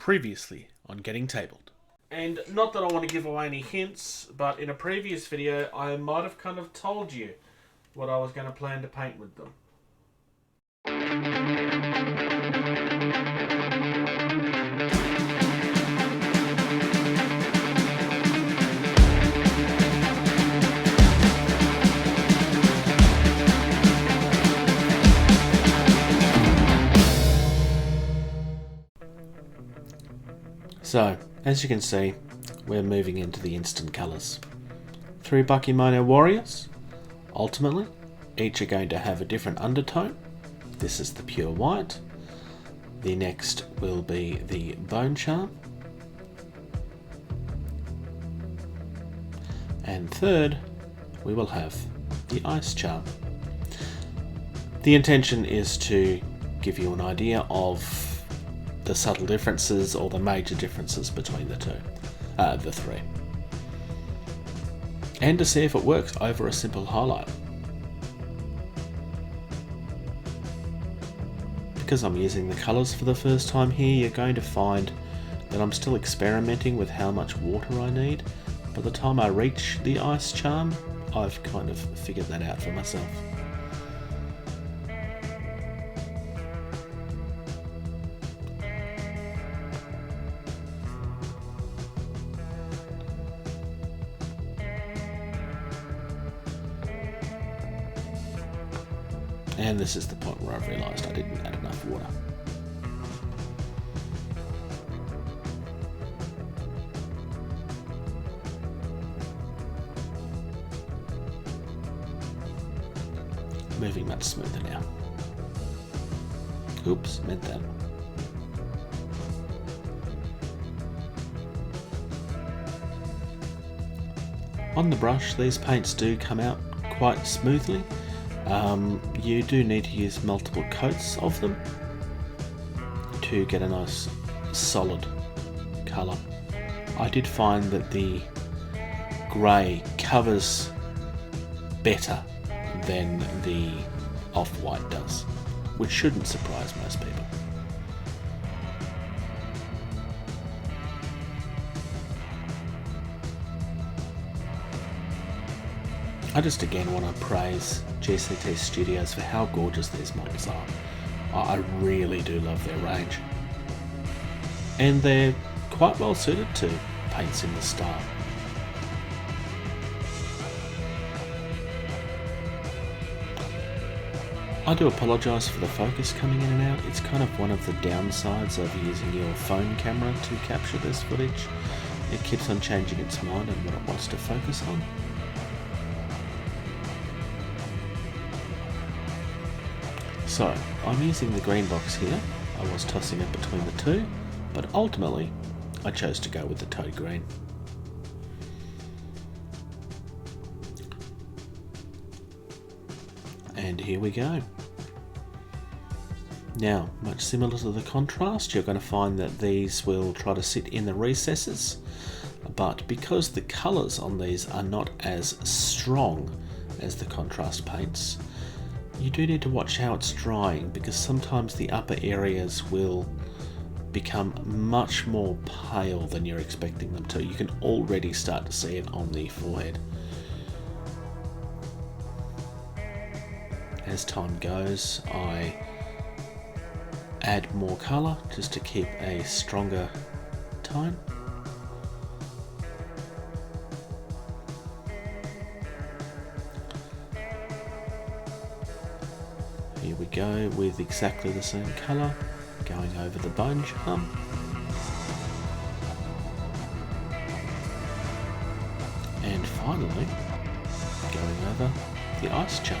Previously on Getting Tabled. And not that I want to give away any hints, but in a previous video I might have kind of told you what I was going to plan to paint with them. So, as you can see, we're moving into the instant colors. 3 Bakemono warriors. Ultimately, each are going to have a different undertone. This is the pure white. The next will be the bone charm. And third, we will have the ice charm. The intention is to give you an idea of the subtle differences or the major differences between the three, and to see if it works over a simple highlight. Because I'm using the colours for the first time here, you're going to find that I'm still experimenting with how much water I need. By the time I reach the ice charm, I've kind of figured that out for myself. And this is the point where I've realised I didn't add enough water. Moving much smoother now. Oops, meant that. On the brush, these paints do come out quite smoothly. You do need to use multiple coats of them to get a nice solid colour. I did find that the grey covers better than the off-white does, which shouldn't surprise most people. I just again want to praise GCT Studios for how gorgeous these models are. I really do love their range. And they're quite well suited to paints in this style. I do apologise for the focus coming in and out. It's kind of one of the downsides of using your phone camera to capture this footage. It keeps on changing its mind on what it wants to focus on. So, I'm using the green box here. I was tossing it between the two, but ultimately I chose to go with the toad green. And here we go. Now, much similar to the contrast, you're going to find that these will try to sit in the recesses, but because the colours on these are not as strong as the contrast paints, you do need to watch how it's drying, because sometimes the upper areas will become much more pale than you're expecting them to. You can already start to see it on the forehead. As time goes, I add more colour just to keep a stronger tone. Here we go with exactly the same colour, going over the bone charm. And finally, going over the ice charm.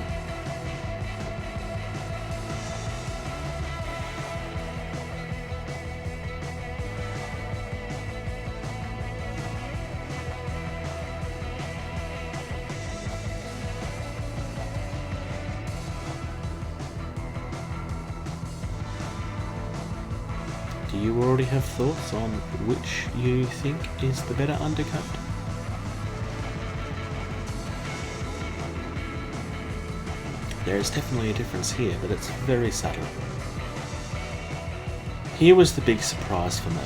Do you already have thoughts on which you think is the better undercoat? There is definitely a difference here, but it's very subtle. Here was the big surprise for me.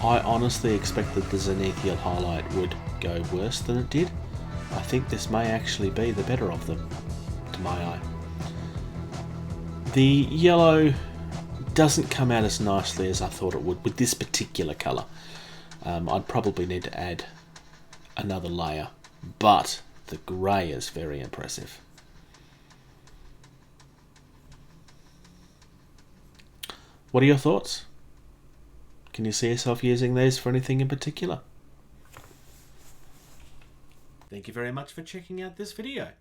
I honestly expected the zenithial highlight would go worse than it did. I think this may actually be the better of them, to my eye. The yellow doesn't come out as nicely as I thought it would with this particular colour. I'd probably need to add another layer, but the grey is very impressive. What are your thoughts? Can you see yourself using these for anything in particular? Thank you very much for checking out this video.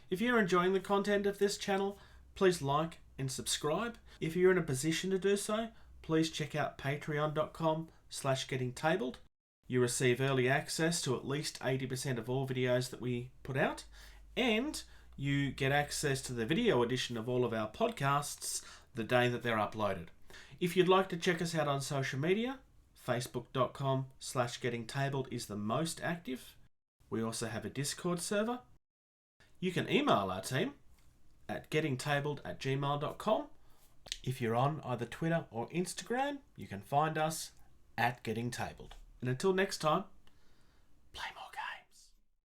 If you're enjoying the content of this channel, please like and subscribe. If you're in a position to do so, please check out patreon.com/gettingtabled. You receive early access to at least 80% of all videos that we put out, and you get access to the video edition of all of our podcasts the day that they're uploaded. If you'd like to check us out on social media, facebook.com/gettingtabled is the most active. We also have a Discord server. You can email our team at gettingtabled@gmail.com. If you're on either Twitter or Instagram, you can find us at gettingtabled. And until next time, play more.